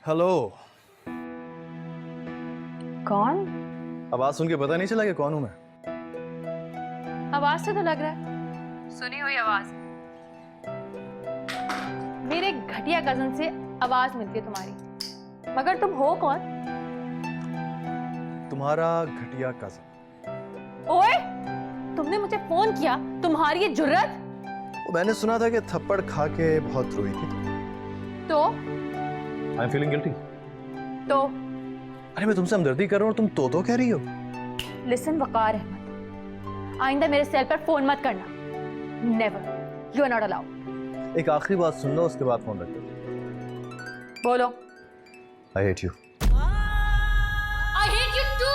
Hello. कौन? आवाज सुन के पता नहीं चला कि कौन हूं मैं? आवाज से तो लग रहा है सुनी हुई आवाज। मेरे घटिया कजन से आवाज मिलती है तुम्हारी, मगर तुम हो कौन? तुम्हारा घटिया कजन। ओए, तुमने मुझे फोन किया, तुम्हारी ये जुर्रत? वो मैंने सुना था कि थप्पड़ खा के बहुत रोई थी। तो आई एम फीलिंग गिल्टी। तो अरे मैं तुमसे हमदर्दी कर रहा हूँ और तुम तो कह रही हो। लिसन वकार अहमद, आइंदा मेरे सेल पर फोन मत करना। Never, you are not allowed. एक आखिरी बात सुन लो, उसके बाद फोन रख दो। बोलो। I hate you. I hate you too!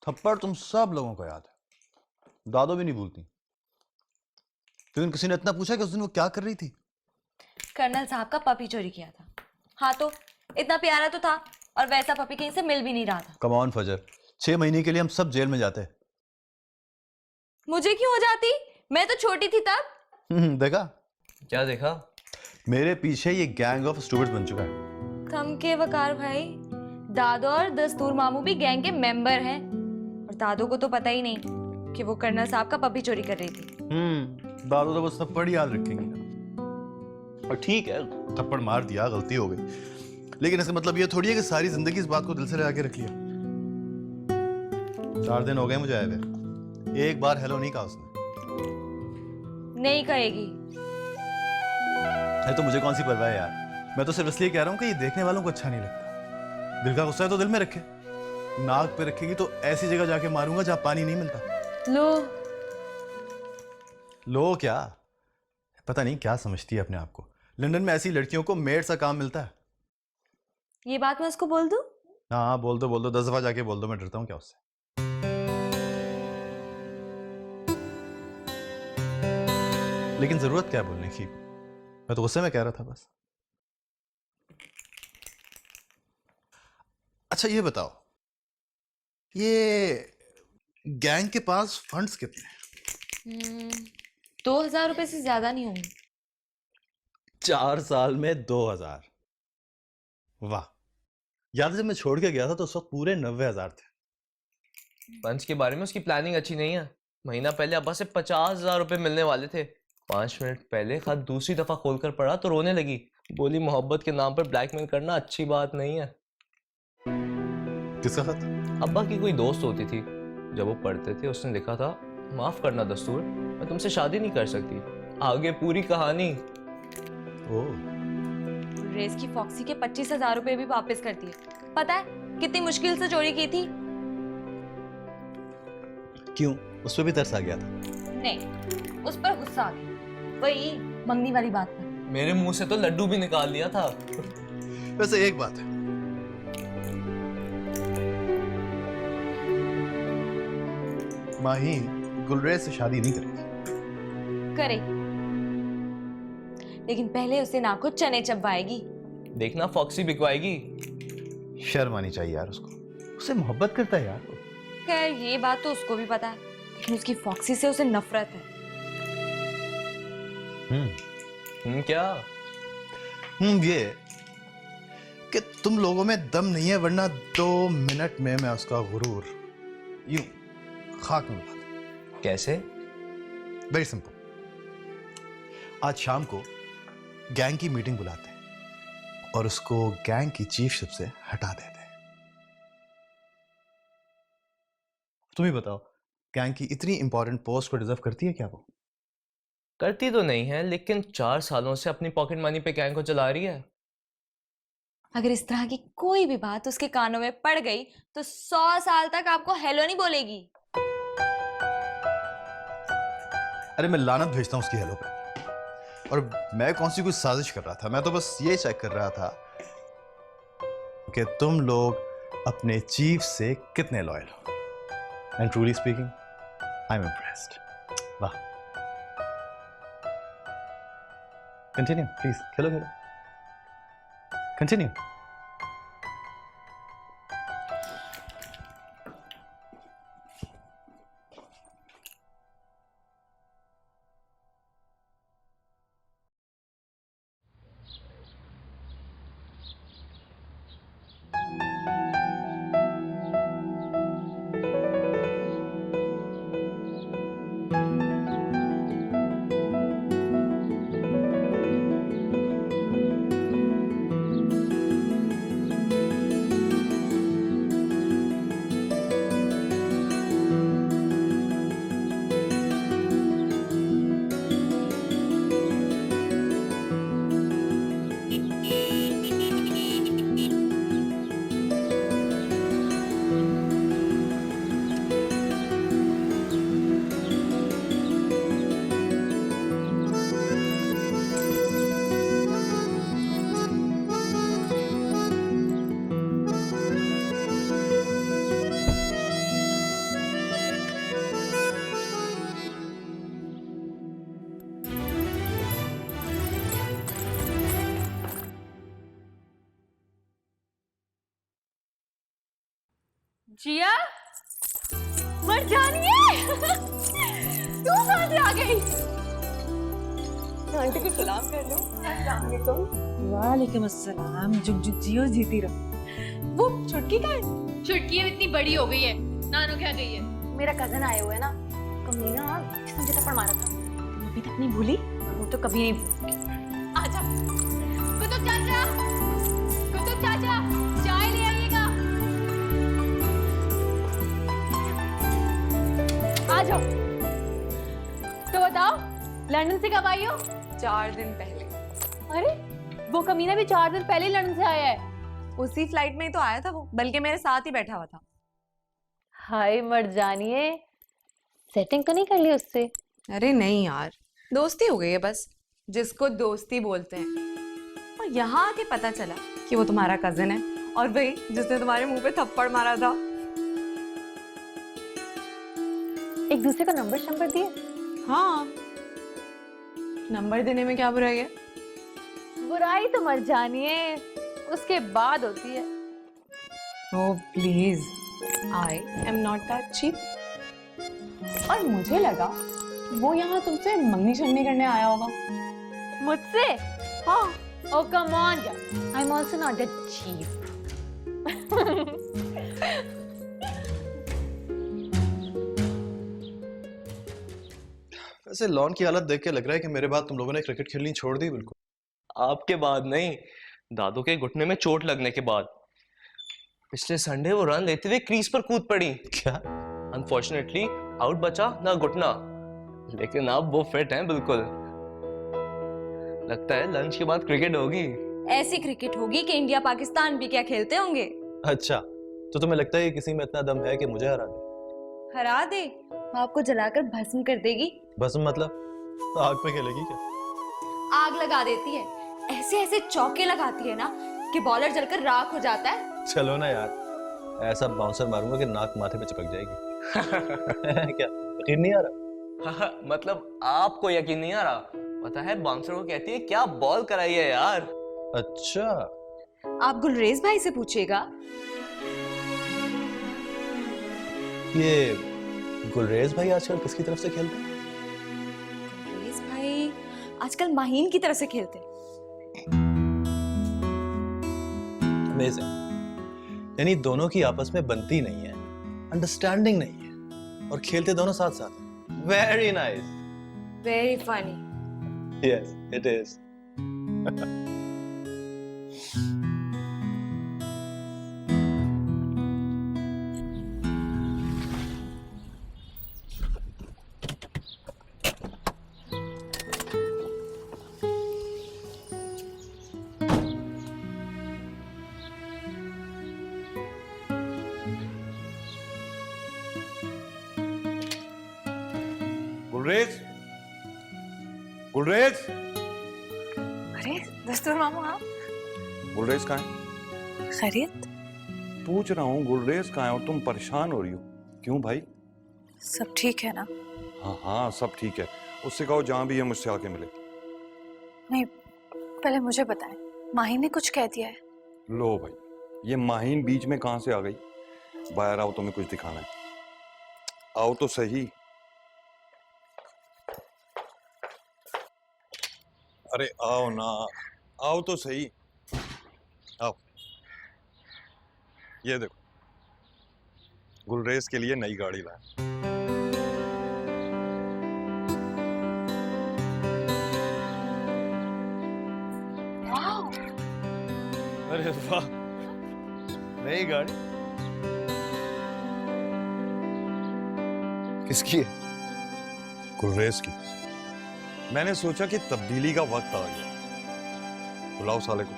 थप्पड़ तुम सब लोगों को याद है, दादो भी नहीं भूलती। लेकिन किसी ने इतना पूछा कि उस दिन वो क्या कर रही थी? कर्नल साहब का पपी चोरी किया था। हाँ तो इतना प्यारा तो था, और वैसा पपी कहीं से मिल भी नहीं रहा था। कम ऑन फजर, 6 महीने के लिए हम सब जेल में जाते हैं। मुझे क्यों हो जाती? मैं तो छोटी थी तब। देखा? क्या देखा? मेरे पीछे ये गैंग ऑफ स्टूडेंट्स बन चुका है। थम के वकार भाई, दादो और दस्तूर मामू भी गैंग के मेंबर हैं, और दादो को तो पता ही नहीं कि वो कर्नल साहब का पपी चोरी कर रही थी। दादो तो बस थप्पड़ याद रखेंगे। और ठीक है, थप्पड़ मार दिया, गलती हो गई, लेकिन इसका मतलब ये थोड़ी है कि सारी जिंदगी इस बात को दिल से लगा के रख लिया। 4 दिन हो गए मुझे आए हुए, एक बार हेलो नहीं कहा उसने। नहीं कहेगी। है तो मुझे कौन सी परवाह है यार, मैं तो सिर्फ इसलिए कह रहा हूँ कि ये देखने वालों को अच्छा नहीं लगता। दिल का गुस्सा है तो दिल में रखे, नाक पे रखेगी तो ऐसी जगह जाके मारूंगा जहां पानी नहीं मिलता। लो क्या, पता नहीं क्या समझती है अपने आप को। लंदन में ऐसी लड़कियों को मेड सा काम मिलता है। ये बात मैं उसको बोल दूं? हाँ बोल दो 10 दफा जाके बोल दो, मैं डरता हूँ क्या उससे। लेकिन जरूरत क्या है बोलने की, मैं तो गुस्से में कह रहा था बस। अच्छा ये बताओ, ये गैंग के पास फंड्स कितने हैं? 2000 रुपए से ज्यादा नहीं होंगे। 4 साल में 2000? वाह। याद है जब मैं छोड़ के गया था तो उस वक्त पूरे 90,000 थे। पंच के बारे में उसकी प्लानिंग अच्छी नहीं है। महीना पहले अब्बा से 50,000 रुपए मिलने वाले थे। 5 मिनट पहले खत दूसरी दफा खोलकर पढ़ा तो रोने लगी। बोली मोहब्बत के नाम पर ब्लैकमेल करना अच्छी बात नहीं है। किसका खत? अब्बा की कोई दोस्त होती थी, जब वो पढ़ते थे उसने लिखा था, माफ करना दस्तूर, मैं तुमसे शादी नहीं कर सकती। आगे पूरी कहानी। ओह, रेस की फॉक्सी के 25,000 रुपए भी वापस कर दिए। पता है कितनी मुश्किल से चोरी की थी? क्यों, उस पर भी तरस आ गया था? नहीं, उस पर गुस्सा आ गया, वही मंगनी वाली बात पर। मेरे मुंह से तो लड्डू भी निकाल लिया था। वैसे एक बात है, माही गुलरेज से शादी नहीं करेगी। करे, लेकिन पहले उसे नाक को चने चबवाएगी। देखना फॉक्सी बिकवाएगी। शर्म आनी चाहिए यार उसको, उसे मोहब्बत करता है यार। खैर ये बात तो उसको भी पता है, लेकिन उसकी फॉक्सी से उसे नफरत है। क्या? ये कि तुम लोगों में दम नहीं है, वरना 2 मिनट में मैं उसका गुरूर यूं खाक में मिला दूं। कैसे? वेरी सिंपल, आज शाम को गैंग की मीटिंग बुलाते हैं और उसको गैंग की चीफशिप से हटा देते हैं। तुम ही बताओ गैंग की इतनी इंपॉर्टेंट पोस्ट को डिजर्व करती है क्या वो? करती तो नहीं है, लेकिन 4 सालों से अपनी पॉकेट मनी पे गैंग को चला रही है। अगर इस तरह की कोई भी बात उसके कानों में पड़ गई तो 100 साल तक आपको हेलो नहीं बोलेगी। अरे मैं लानत भेजता हूँ उसकी हेलो पे। और मैं कौन सी कुछ साजिश कर रहा था, मैं तो बस ये चेक कर रहा था कि तुम लोग अपने चीफ से कितने लॉयल हो। And truly speaking, I am impressed. वाह। Continue please, Khelo Khelo, continue. जिया, मर जानिए। तू कहाँ से आ गई? आंटी को सलाम कर लो। वालेकुम अस्सलाम। जुग जुग जियो, जीती रहो। वो छुटकी का है? छुटकी अब इतनी बड़ी हो गई है, नानू क्या गई है? मेरा कजन आए हुए है ना, कमीना जिसने मुझे थप्पड़ मारा था, अभी तक नहीं भूली? वो तो कभी नहीं भूलूंगी। आजा, कुतुब चाचा, कुतुब चाचा, चाय ले आइएगा। आ जाओ। तो बताओ, लंदन से कब आई हो? 4 दिन पहले। अरे, वो कमीना भी 4 दिन पहले ही लंदन से आया है। उसी फ्लाइट में ही तो आया था वो, बल्कि मेरे साथ ही बैठा हुआ था। हाय मर जानिए, सेटिंग तो नहीं कर ली उससे? अरे नहीं यार, दोस्ती हो गई है बस, जिसको दोस्ती बोलते हैं। और यहाँ आके पता चला कि वो तुम्हारा कजिन है, और वही जिसने तुम्हारे मुंह पे थप्पड़ मारा था। एक दूसरे का नंबर दिए? हाँ, नंबर देने में क्या बुराई है? बुराई तो मर जानिए उसके बाद होती है। Oh please, I am not that cheap. और मुझे लगा वो यहाँ तुमसे मंगनी शंगनी करने आया होगा। मुझसे? हाँ। ओ कम ऑन यार, I am also not that cheap. वैसे लॉन की हालत देख के लग रहा है कि मेरे बाद तुम लोगों ने क्रिकेट खेलनी छोड़ दी। बिल्कुल आपके बाद नहीं, दादू के घुटने में चोट लगने के बाद। पिछले संडे वो रन लेते हुए क्रीज पर कूद पड़ी। क्या? अनफॉर्चुनेटली आउट बचा ना घुटना, लेकिन अब वो फिट हैं बिल्कुल। लगता है लंच के बाद क्रिकेट होगी। ऐसी क्रिकेट होगी कि इंडिया पाकिस्तान भी क्या खेलते होंगे। अच्छा, तो तुम्हें लगता है कि किसी में इतना दम है कि मुझे हरा दे? हरा दे? वो आपको जलाकर भस्म कर देगी। भस्म मतलब आग पे खेलेगी क्या? आग लगा देती है, ऐसे ऐसे चौके लगाती है ना कि बॉलर जलकर राख हो जाता है। चलो ना यार, ऐसा बाउंसर मारूंगा कि नाक माथे पे चिपक जाएगी। क्या यकीन नहीं आ रहा? मतलब आपको यकीन नहीं आ रहा? पता है बाउंसर को कहती है क्या बॉल कराई है यार। अच्छा, आप गुलरेज भाई से पूछिएगा। ये गुलरेज भाई आजकल किसकी तरफ से खेलते हैं? गुलरेज भाई आजकल माहीन की तरफ से खेलते हैं। अमेजिंग। यानी दोनों की आपस में बनती नहीं है, अंडरस्टैंडिंग नहीं है, और खेलते दोनों साथ साथ हैं। Very nice. Very funny. Yes it is. Gulrez, Gulrez, अरे दस्तूर मामू आप गुलरेज कहाँ है? खैरियत? पूछ रहा हूँ गुलरेज कहाँ है और तुम परेशान हो रही हो क्यों भाई? सब ठीक है ना? हाँ हाँ सब ठीक है। उससे कहो जहाँ भी है मुझसे आके मिले। नहीं, पहले मुझे बताएं, माही ने कुछ कह दिया है? लो भाई, ये माहीन बीच में कहाँ से आ गई? बाहर आओ, तुम्हें कुछ दिखाना है। आओ तो सही। अरे आओ ना, आओ तो सही, आओ। ये देखो, गुलरेज के लिए नई गाड़ी लाया। अरे वाह, नई गाड़ी किसकी है? गुलरेज की। मैंने सोचा कि तब्दीली का वक्त आ गया। बुलाओ साले को।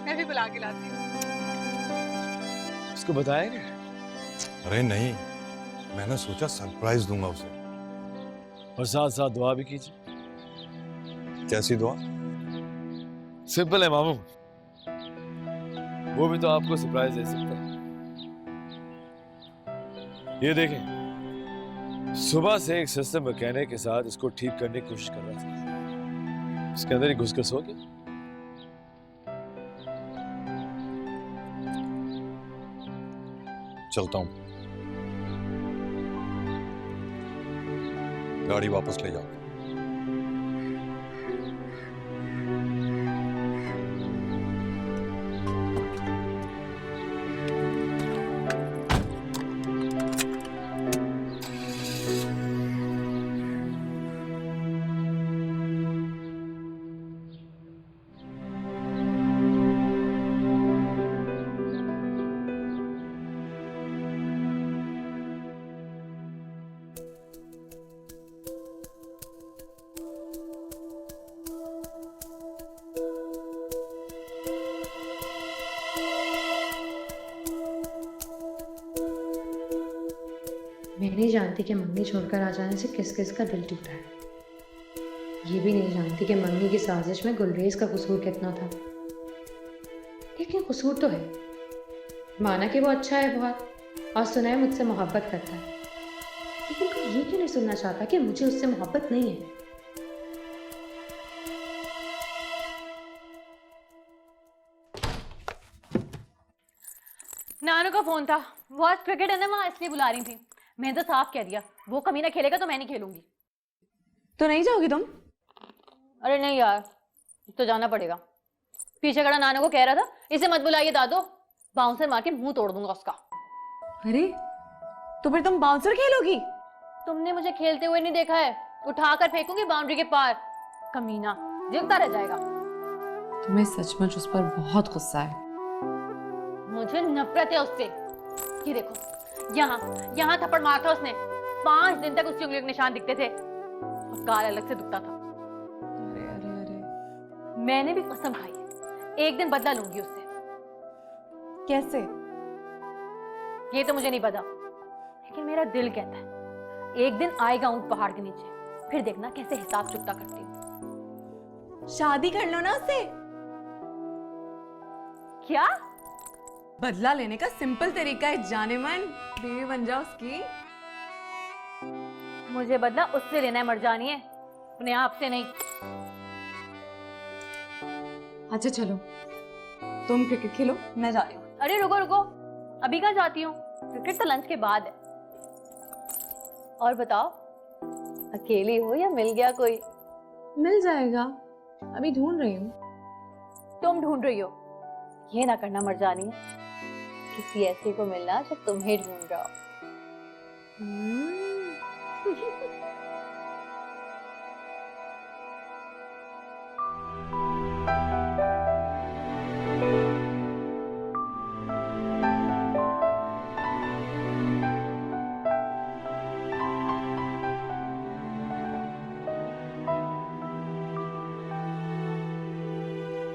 मैं भी बुला के लाती हूँ। इसको बताएंगे? अरे नहीं, मैंने सोचा सरप्राइज दूंगा उसे। और साथ साथ दुआ भी कीजिए। कैसी दुआ? सिंपल है मामू, वो भी तो आपको सरप्राइज दे सकता है। ये देखें, सुबह से एक सिस्टम मैकेनिक के साथ इसको ठीक करने की कोशिश कर रहा था। इसके अंदर ही घुसकर सो गया। चलता हूं। गाड़ी वापस ले जाओ। मैं नहीं जानती कि मंगनी छोड़कर आ जाने से किस किस का दिल टूटा है। ये भी नहीं जानती कि मंगनी की साजिश में गुलरेज का कसूर कितना था। लेकिन कसूर तो है। माना कि वो अच्छा है बहुत और सुना है मुझसे मोहब्बत करता है, लेकिन कोई ये क्यों नहीं सुनना चाहता कि मुझे उससे मोहब्बत नहीं है। नानू का फोन था, वो आज क्रिकेट है ना वहाँ, इसलिए बुला रही थी। मैंने तो साफ कह दिया, वो कमीना खेलेगा तो मैं नहीं खेलूंगी। तो नहीं जाओगी तुम? अरे नहीं यार, तो जाना पड़ेगा। पीछे खड़ा नानू को कह रहा था इसे मत बुलाइए दादो, बाउंसर मार के मुंह तोड़ दूंगा उसका। अरे तो फिर तुम बाउंसर खेलोगी? तुमने मुझे खेलते हुए नहीं देखा है, उठाकर फेंकूंगी बाउंड्री के पार। कमीना जिगता रह जाएगा। तुम्हें सचमुच उस पर बहुत गुस्सा है। मुझे नफरत है उससे। ये देखो, यहाँ थप्पड़ मारा था उसने। 5 दिन तक उसकी उंगली के निशान दिखते थे और गाल अलग से दुखता था। अरे अरे अरे, मैंने भी कसम खाई है, एक दिन बदला लूंगी उससे। कैसे? ये तो मुझे नहीं पता, लेकिन मेरा दिल कहता है एक दिन आएगा ऊंट पहाड़ के नीचे, फिर देखना कैसे हिसाब चुकता करती हूँ। शादी कर लो ना उससे। क्या? बदला लेने का सिंपल तरीका है, जाने मन बीवी बन जाओ उसकी। मुझे बदला उससे लेना है मर्जानी है, अपने आप से नहीं। अच्छा चलो, तुम क्रिकेट खेलो, मैं जा रही हूँ। अरे रुको रुको, अभी कहाँ जाती हूँ? क्रिकेट तो लंच के बाद है। और बताओ, अकेली हो या मिल गया कोई? मिल जाएगा, अभी ढूंढ रही हूँ। तुम ढूंढ रही हो? ये ना करना मर्जानी है, किसी ऐसे को मिलना जो तुम्हें ढूंढ रहा हो।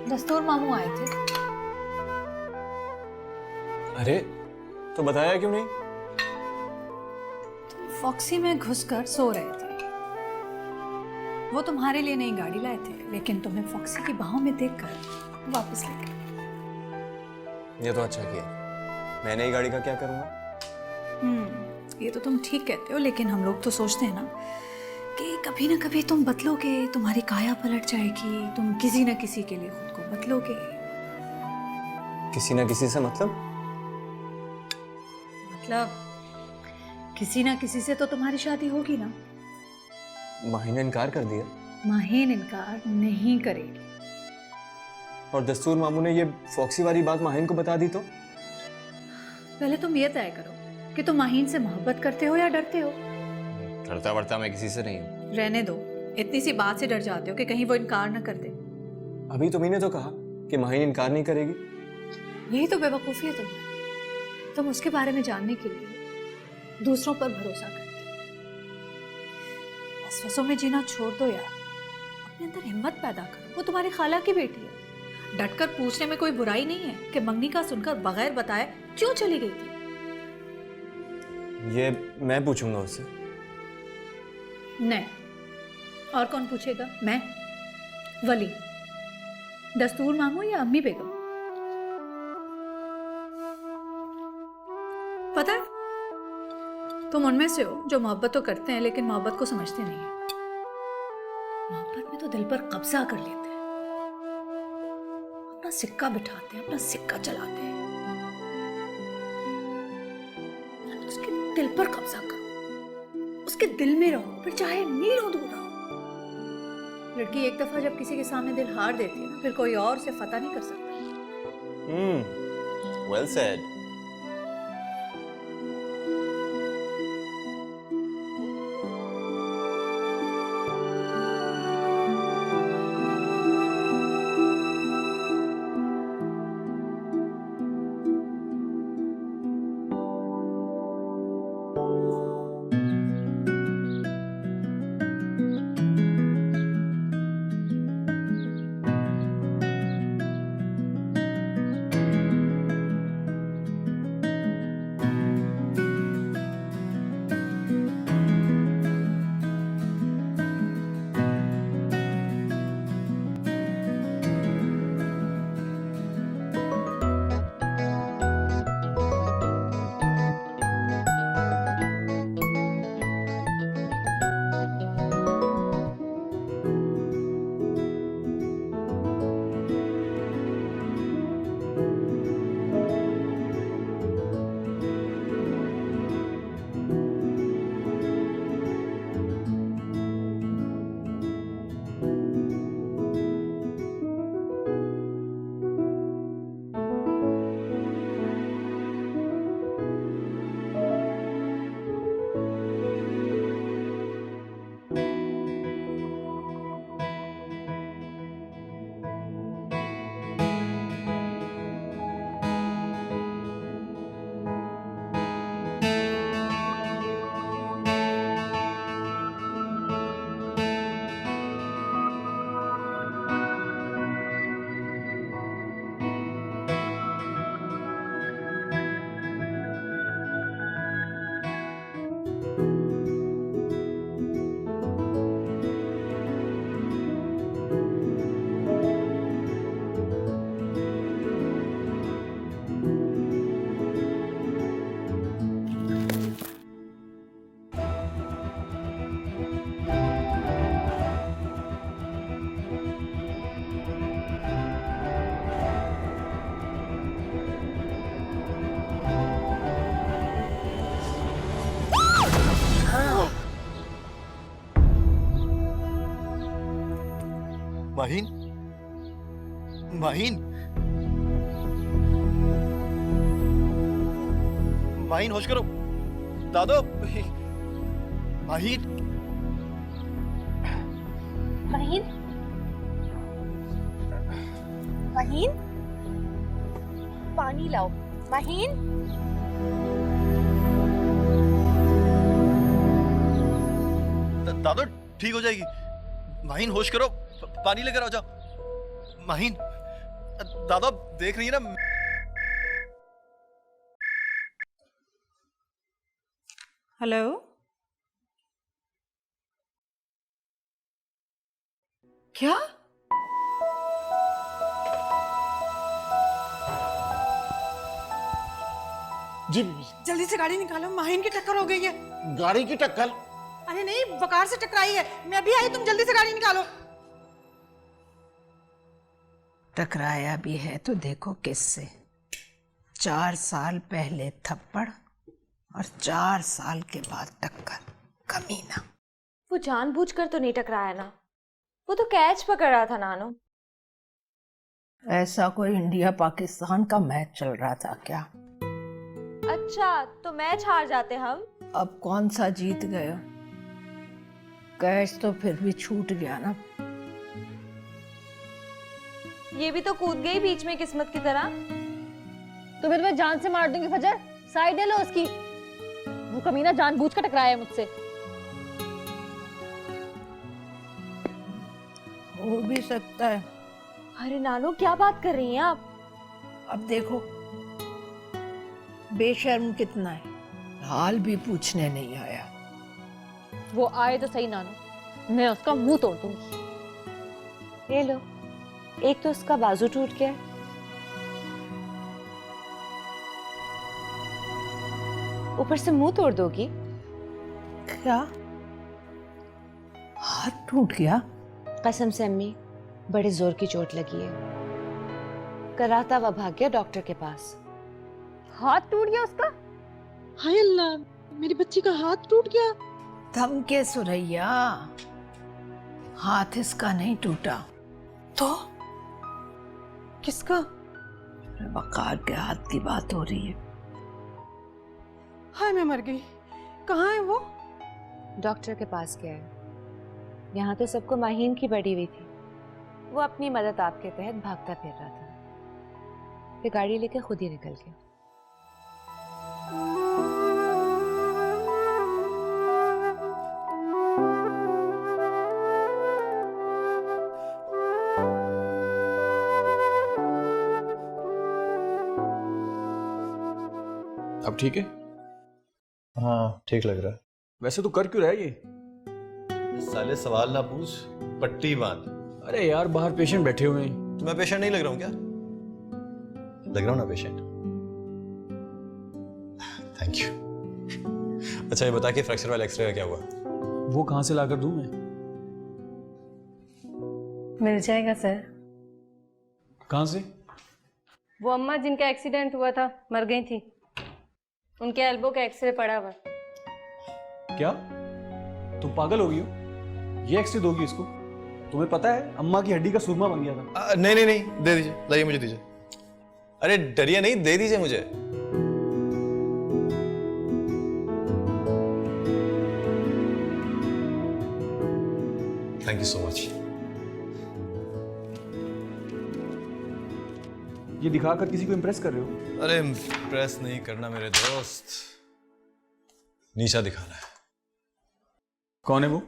दस्तूर मामू आए थे। अरे तो बताया क्यों नहीं? फॉक्सी में घुसकर सो रहे थे, वो तुम्हारे लिए नई गाड़ी लाए थे, लेकिन तुम्हें फॉक्सी की बाहों में देखकर वापस ले गए। ये तो अच्छा किया। मैं नई गाड़ी का क्या करूँगा? ये तो तुम ठीक कहते हो, लेकिन हम लोग तो सोचते हैं ना कि कभी ना कभी तुम बदलोगे, तुम्हारी काया पलट जाएगी, तुम किसी ना किसी के लिए खुद को बदलोगे। किसी ना किसी से मतलब? किसी ना किसी से तो तुम्हारी शादी होगी ना। माही ने इनकार कर दिया माहीन इनकार नहीं करेगी। और दस्तूर मामू ने ये फॉक्सी वाली बात माहिन को बता दी तो? पहले तुम ये तय करो कि तुम माहीन से मोहब्बत करते हो या डरते हो। डरता वरता मैं किसी से नहीं हूँ। रहने दो, इतनी सी बात से डर जाते हो कि कहीं वो इनकार ना कर दे। अभी तुम ही ने तो कहा कि माहिन इनकार नहीं करेगी। यही तो बेवकूफ़ी है तुम्हारी। तुम उसके बारे में जानने के लिए दूसरों पर भरोसा करते हो। वसवसों में जीना छोड़ दो यार, अपने अंदर हिम्मत पैदा करो। वो तुम्हारी खाला की बेटी है। डटकर पूछने में कोई बुराई नहीं है कि मंगनी का सुनकर बगैर बताए क्यों चली गई थी। ये मैं पूछूंगा उससे। नहीं, और कौन पूछेगा? मैं, वली, दस्तूर मामू या अम्मी बेगम? पता है, तुम उनमें से हो जो मोहब्बत तो करते हैं लेकिन मोहब्बत को समझते नहीं हैं। मोहब्बत में तो दिल पर कब्जा कर लेते हैं, अपना सिक्का बिठाते हैं, अपना सिक्का चलाते हैं। उसके दिल पर कब्जा करो, उसके दिल में रहो, फिर चाहे मीलों दूर रहो। लड़की एक दफा जब किसी के सामने दिल हार देती है ना, फिर कोई और से फतह नहीं कर सकता। Well said. माहीन, माहीन, माहीन, होश करो। दादो, माहीन, महीन, महीन, पानी लाओ। महीन, दादो ठीक हो जाएगी। माहीन होश करो, पानी लेकर आ जाओ। माहीन, दादा देख रही है ना। हेलो। क्या? जी बीबी। जल्दी से गाड़ी निकालो, माहिन की टक्कर हो गई है। गाड़ी की टक्कर? अरे नहीं, वकार से टकराई है। मैं अभी आई, तुम जल्दी से गाड़ी निकालो। टकराया भी है तो देखो किससे। 4 साल पहले थप्पड़ और 4 साल के बाद टक्कर। कमीना। वो जानबूझकर तो नहीं टकराया ना, वो तो कैच पकड़ रहा था नानो। ऐसा कोई इंडिया पाकिस्तान का मैच चल रहा था क्या? अच्छा, तो मैच हार जाते हम। अब कौन सा जीत गए? कैच तो फिर भी छूट गया ना। ये भी तो कूद गई बीच में किस्मत की तरह। तो फिर मैं जान से मार दूंगी फजर, साइड ले लो उसकी। वो कमीना जानबूझ कर टकराया है मुझसे। हो भी सकता है। अरे नानो, क्या बात कर रही हैं आप? अब देखो बेशर्म कितना है, हाल भी पूछने नहीं आया। वो आए तो सही नानो, मैं उसका मुंह तोड़ दूंगी। ये लो, एक तो उसका बाजू टूट गया, ऊपर से मुंह तोड़ दोगी? क्या? हाथ टूट गया? कसम से अम्मी, बड़े जोर की चोट लगी है। कराता हुआ भाग गया डॉक्टर के पास। हाथ टूट गया उसका? हाय अल्लाह, मेरी बच्ची का हाथ टूट गया। थम के सुरैया, हाथ इसका नहीं टूटा। तो किसका? वकार के हाथ की बात हो रही है। हाय मैं मर गई। कहाँ है वो? डॉक्टर के पास गया है। यहाँ तो सबको माहीन की बड़ी हुई थी, वो अपनी मदद आपके तहत भागता फिर रहा था, फिर गाड़ी लेके खुद ही निकल गया। अब ठीक है? हाँ ठीक लग रहा है। वैसे तो कर क्यों रहा है ये? साले सवाल ना पूछ, पट्टी बांध। अरे यार बाहर पेशेंट बैठे हुए हैं। तो मैं पेशेंट नहीं लग रहा हूँ क्या? लग रहा हूँ ना पेशेंट। Thank you. अच्छा ये बता कि फ्रैक्चर वाला एक्सरे का क्या हुआ? वो कहाँ से लाकर दूं मैं? मिल जाएगा सर। कहाँ से? वो अम्मा जिनका एक्सीडेंट हुआ था, मर गई थी, उनके एल्बो का एक्सरे पड़ा हुआ। क्या तुम पागल हो गई हो? ये एक्सरे दोगी इसको? तुम्हें पता है अम्मा की हड्डी का सुरमा बन गया था। नहीं नहीं नहीं, दे दीजिए, लाइए मुझे दीजिए। अरे डरिए नहीं, दे दीजिए मुझे। Thank you so much. ये दिखाकर किसी को इम्प्रेस कर रहे हो? अरे इम्प्रेस नहीं करना मेरे दोस्त, नीचा दिखाना है। कौन है वो?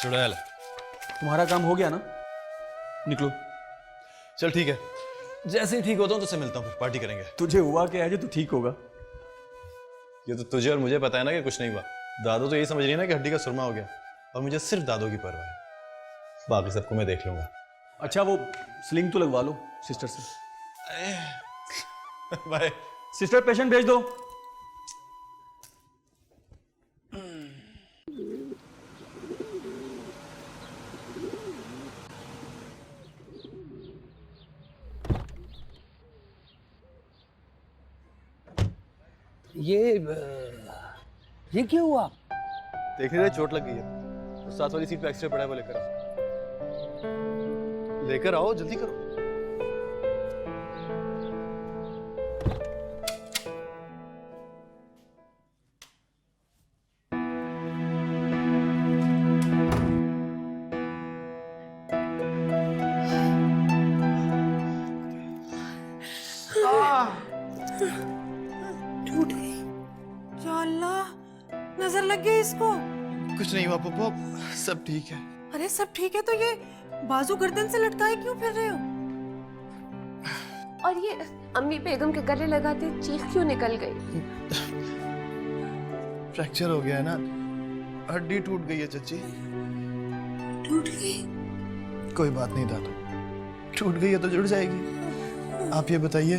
चुड़ैल। तुम्हारा काम हो गया ना? निकलो। चल ठीक है, जैसे ही ठीक होता हूँ तुझसे मिलता हूँ, फिर पार्टी करेंगे। तुझे हुआ क्या है जो तू ठीक होगा? ये तो तुझे और मुझे पता है ना कि कुछ नहीं हुआ। दादू तो यही समझ रही है ना कि हड्डी का सुरमा हो गया, और मुझे सिर्फ दादू की परवाह है, बाकी सबको मैं देख लूंगा। अच्छा वो स्लिंग तो लगवा लो सिस्टर से। बाय। सिस्टर पेशेंट भेज दो। ये क्या हुआ? देख रहे चोट लग गई है, और साथ वाली सीट पे एक्सरे पड़ा है, वो लेकर आओ। लेकर आओ, जल्दी करो। टूट गई। या अल्लाह, नजर लग गई इसको। कुछ नहीं हुआ पप्पा, सब ठीक है। अरे सब ठीक है तो ये बाजू गर्दन से लटकाए क्यों फिर रहे हो? और ये अम्मी बेगम के गले लगाते चीख क्यों निकल गई? फ्रैक्चर हो गया है ना, हड्डी टूट गई है चाची। टूट गई? कोई बात नहीं दादू, टूट गई है तो जुड़ जाएगी। आप ये बताइए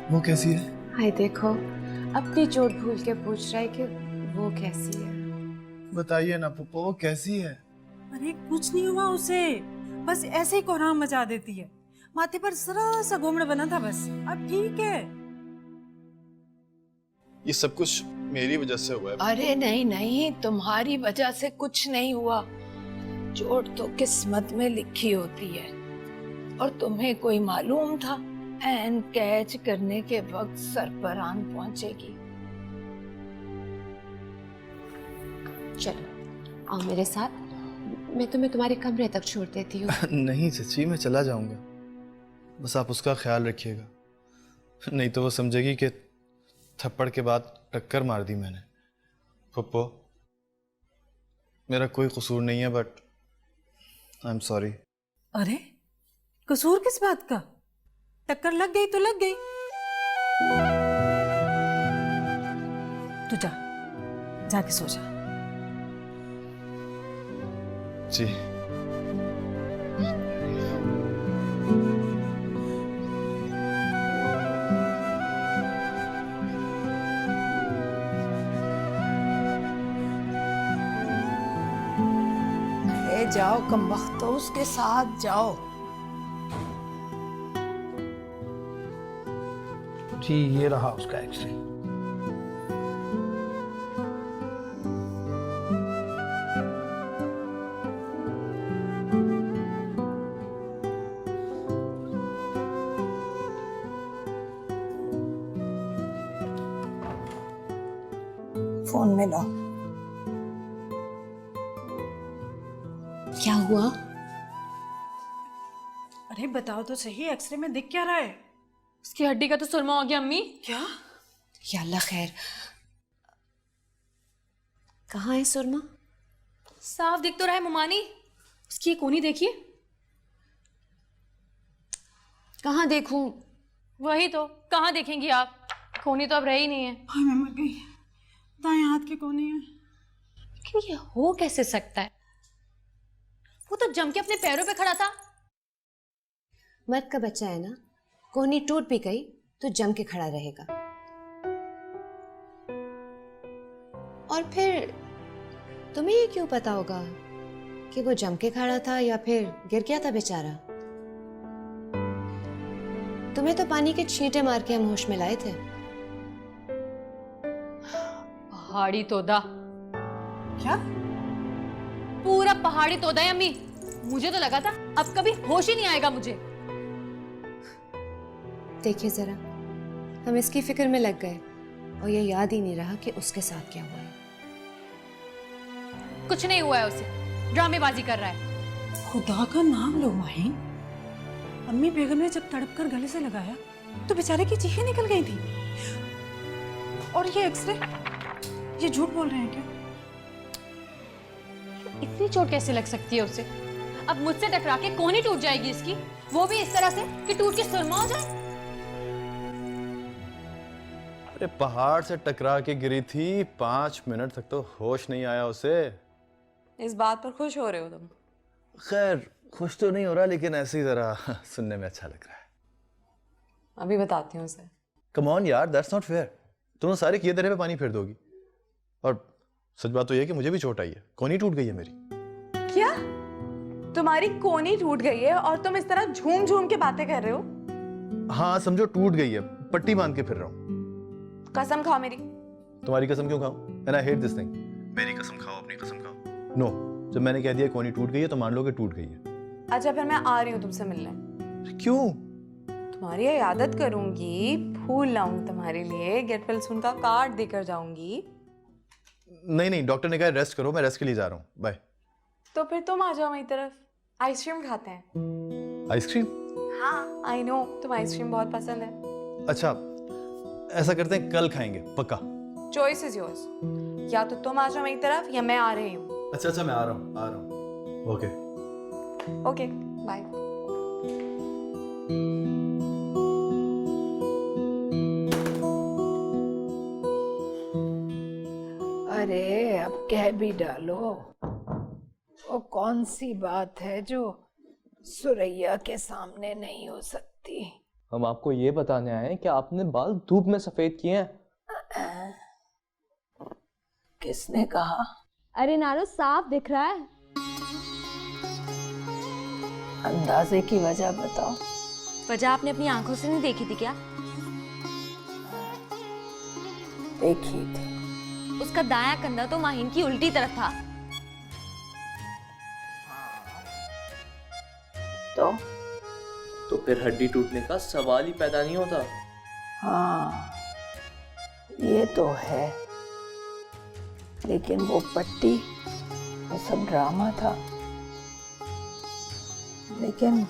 वो कैसी है? हाय देखो, अपनी चोट भूल के पूछ रहा है कि वो कैसी है। बताइए ना पप्पा, वो कैसी है? अरे कुछ नहीं हुआ उसे, बस ऐसे ही कोहराम मचा देती है। माथे पर जरा सा घोमड़ बना था बस, अब ठीक है। ये सब कुछ मेरी वजह से हुआ है। अरे नहीं नहीं, तुम्हारी वजह से कुछ नहीं हुआ। चोट तो किस्मत में लिखी होती है, और तुम्हें कोई मालूम था एन कैच करने के वक्त सर पर आन पहुंचेगी। चलो आओ मेरे साथ, मैं तुम्हें तुम्हारे कमरे तक छोड़ देती हूँ। नहीं चाची, मैं चला जाऊंगा, बस आप उसका ख्याल रखिएगा, नहीं तो वो समझेगी कि थप्पड़ के बाद टक्कर मार दी मैंने। पप्पो, मेरा कोई कसूर नहीं है, बट आई एम सॉरी। अरे कसूर किस बात का? टक्कर लग गई तो लग गई। तू जा, जाके सो जा। जी। ले जाओ कमबख्तो, उसके साथ जाओ। जी ये रहा उसका एक्सरे। फोन में लो। क्या हुआ? अरे बताओ तो सही, एक्सरे में दिख क्या रहा है? उसकी हड्डी का तो सुरमा हो गया अम्मी। क्या? या अल्लाह खैर। कहाँ है सुरमा? साफ दिख तो रहा है मुमानी, उसकी ये कोनी देखिए। कहाँ देखूं? वही तो, कहाँ देखेंगी आप? कोनी तो अब रही नहीं है। हाय मैं मर गई, दाएं हाथ के कोने हैं। लेकिन ये हो कैसे सकता है? वो तो जम के अपने पैरों पे खड़ा था। मर्द का बच्चा है ना, कोहनी टूट भी गई तो जम के खड़ा रहेगा। और फिर तुम्हें ये क्यों पता होगा कि वो जम के खड़ा था या फिर गिर गया था बेचारा? तुम्हें तो पानी के छींटे मार के हम होश में लाए थे। पहाड़ी तोदा। क्या? पूरा पहाड़ी तोदा है अम्मी। मुझे तो लगा था अब कभी होश ही नहीं आएगा मुझे। देखिए जरा, हम इसकी फिक्र में लग गए और ये याद ही नहीं रहा कि उसके साथ क्या हुआ है। कुछ नहीं हुआ है उसे, ड्रामेबाजी कर रहा है। खुदा का नाम लो माहिन। अम्मी बेगम ने जब तड़प कर गले से लगाया तो बेचारे की चीखें निकल गई थी। और ये एक्सरे, ये झूठ बोल रहे हैं क्या? इतनी चोट कैसे लग सकती है उसे? अब मुझसे टकरा के कोहनी टूट जाएगी इसकी, वो भी इस तरह से कि टूट के सुरमा हो जाए। अरे पहाड़ से टकरा के गिरी थी, 5 मिनट तक तो होश नहीं आया उसे। इस बात पर खुश हो रहे हो तुम? खैर खुश तो नहीं हो रहा, लेकिन ऐसे ही जरा सुनने में अच्छा लग रहा है। अभी बताती हूँ उसे। कम ऑन यार, दैट्स नॉट फेयर। तुम सारे किए दरे पे पानी फेर दोगी। और सच बात तो ये है कि मुझे भी चोट आई है, कोहनी टूट गई है मेरी। क्या? तुम्हारी कोहनी टूट गई है और तुम इस तरह झूम झूम के बातें कर रहे हो? हाँ समझो टूट गई है, पट्टी बांध के फिर रहा हूँ। कसम खाओ मेरी। तुम्हारी कसम क्यों खाऊं? And I hate this thing. मेरी कसम खाओ, अपनी कसम खाओ। नो, जब मैंने कह दिया कोहनी टूट गई है तो मान लो कि टूट गई है। अच्छा फिर मैं आ रही हूँ तुमसे मिलने। क्यों? तुम्हारी इयादत करूंगी, फूल लाऊंगी तुम्हारे लिए, गेट वेल सून का कार्ड देकर जाऊंगी। नहीं नहीं, डॉक्टर ने कहा रेस्ट करो, मैं रेस्ट के लिए जा रहा हूँ। बाय। तो फिर तुम आ जाओ मेरी तरफ, आइसक्रीम खाते हैं। आइसक्रीम? हाँ आई नो, तुम आइसक्रीम बहुत पसंद है। अच्छा ऐसा करते हैं, कल खाएंगे पक्का। चॉइस इज योर्स, या तो तुम आ जाओ मेरी तरफ या मैं आ रही हूँ। अच्छा मैं आ रहा हूँ। Okay okay bye. अरे अब अब कह भी डालो, वो कौन सी बात है जो सुरैया के सामने नहीं हो सकती। हम आपको ये बताने आए हैं कि आपने बाल धूप में सफेद किए हैं। किसने कहा? अरे नारो साफ दिख रहा है। अंदाजे की वजह बताओ। वजह आपने अपनी आंखों से नहीं देखी थी क्या? देखी थी। उसका दायां कंधा तो माहिन की उल्टी तरफ था। तो फिर हड्डी टूटने का सवाल ही पैदा नहीं होता। हाँ, ये तो है, लेकिन वो पट्टी, वो सब ड्रामा था। लेकिन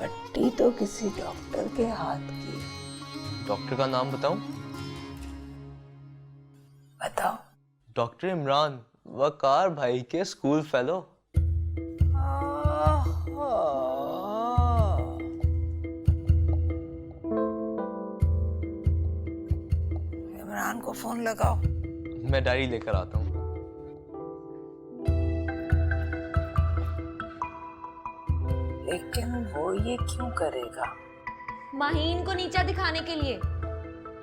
पट्टी तो किसी डॉक्टर के हाथ की। डॉक्टर का नाम बताऊं? बताओ। डॉक्टर इमरान, वकार भाई के स्कूल फेलो। इमरान को फोन लगाओ। मैं डायरी लेकर आता हूँ। लेकिन वो ये क्यों करेगा? माहीन को नीचा दिखाने के लिए।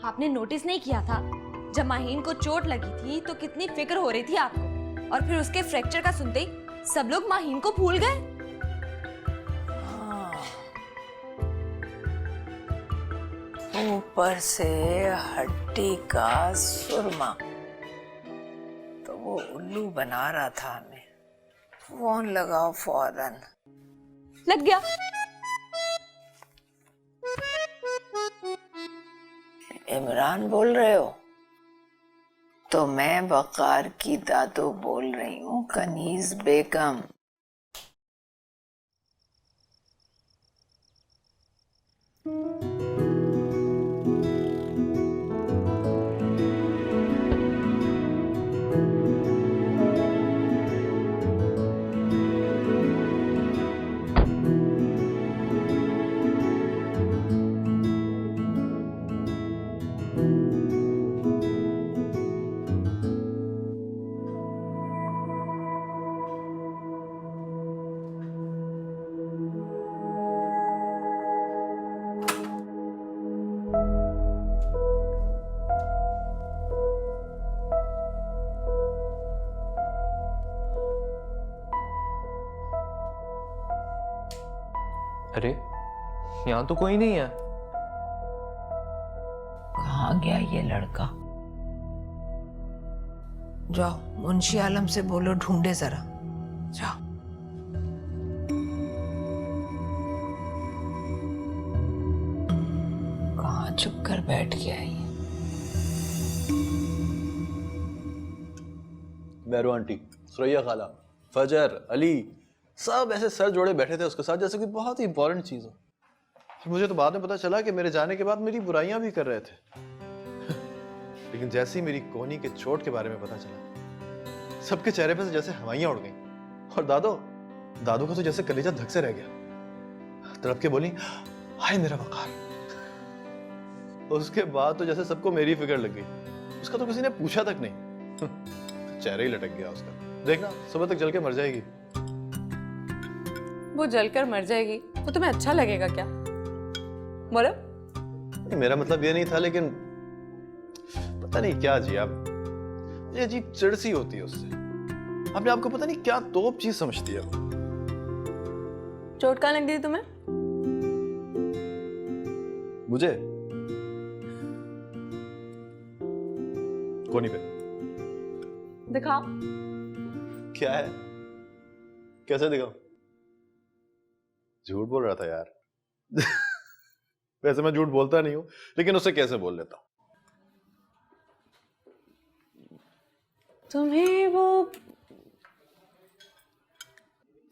आपने नोटिस नहीं किया था जब माहीन को चोट लगी थी तो कितनी फिक्र हो रही थी आपको, और फिर उसके फ्रैक्चर का सुनते ही सब लोग माहीन को भूल गए। ऊपर से हड्डी का सुरमा, तो वो उल्लू बना रहा था हमें। फोन लगाओ फौरन। लग गया। इमरान बोल रहे हो? तो मैं वकार की दादू बोल रही हूँ, कनीज बेगम। अरे यहाँ तो कोई नहीं है। कहाँ गया ये लड़का? जाओ मुंशी आलम से बोलो, ढूंढे जरा। जाओ। कहाँ चुप कर बैठ गया ये? बैरो आंटी, सुरैया खाला, फजर, अली, सब ऐसे सर जोड़े बैठे थे उसके साथ जैसे कोई बहुत ही इंपॉर्टेंट चीज हो। फिर मुझे तो बाद में पता चला कि मेरे जाने के बाद मेरी बुराइयां भी कर रहे थे। लेकिन जैसे ही मेरी कोहनी के चोट के बारे में पता चला, सबके चेहरे पे से जैसे हवाइयां उड़ गईं। और दादू का तो जैसे कलेजा धक से रह गया। तड़प के बोली, हाय मेरा वकार। उसके बाद तो जैसे सबको मेरी फिक्र लग गई। उसका तो किसी ने पूछा तक नहीं। चेहरा ही लटक गया उसका। देखना सुबह तक जल के मर जाएगी। वो जलकर मर जाएगी, वो तुम्हें अच्छा लगेगा क्या? बोलो। मेरा मतलब ये नहीं था, लेकिन पता नहीं क्या जी, आप ये अजीब चिढ़ सी होती है उससे। अपने आपको पता नहीं क्या तोप चीज समझती है वो। चोट कहाँ लग गई तुम्हें? मुझे कोनी पे। दिखाओ। क्या है? कैसे दिखाऊं? झूठ बोल रहा था यार। वैसे मैं झूठ बोलता नहीं हूं, लेकिन उससे कैसे बोल लेता हूं। तुम्हें वो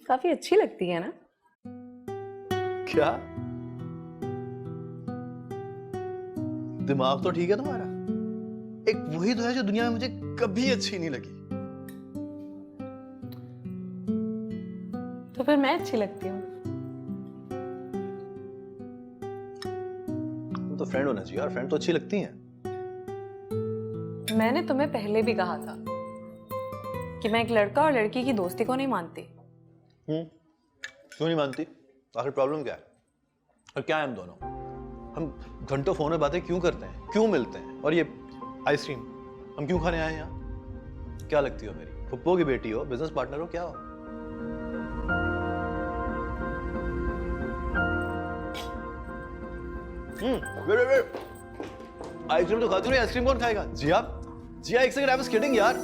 काफी अच्छी लगती है ना? क्या दिमाग तो ठीक है तुम्हारा? एक वही तो है जो दुनिया में मुझे कभी अच्छी नहीं लगी। तो फिर मैं अच्छी लगती हूँ? तो फ्रेंड होना चाहिए, और फ्रेंड तो अच्छी लगती हैं। मैंने तुम्हें पहले भी कहा था कि मैं एक लड़का और लड़की की दोस्ती को नहीं मानती। क्यों नहीं मानती? आखिर प्रॉब्लम क्या है? और क्या है हम दोनों? हम घंटों फोन में बातें क्यों करते हैं, क्यों मिलते हैं? और ये आइसक्रीम हम क्यों खाने आए हैं यहाँ? क्या लगती हो मेरी? फुप्पो की बेटी हो, बिजनेस पार्टनर हो, क्या हो? वेट। आइसक्रीम तो खाती नहीं, आइसक्रीम कौन खाएगा? जिया, एक सेकंड, आई वाज किडिंग यार।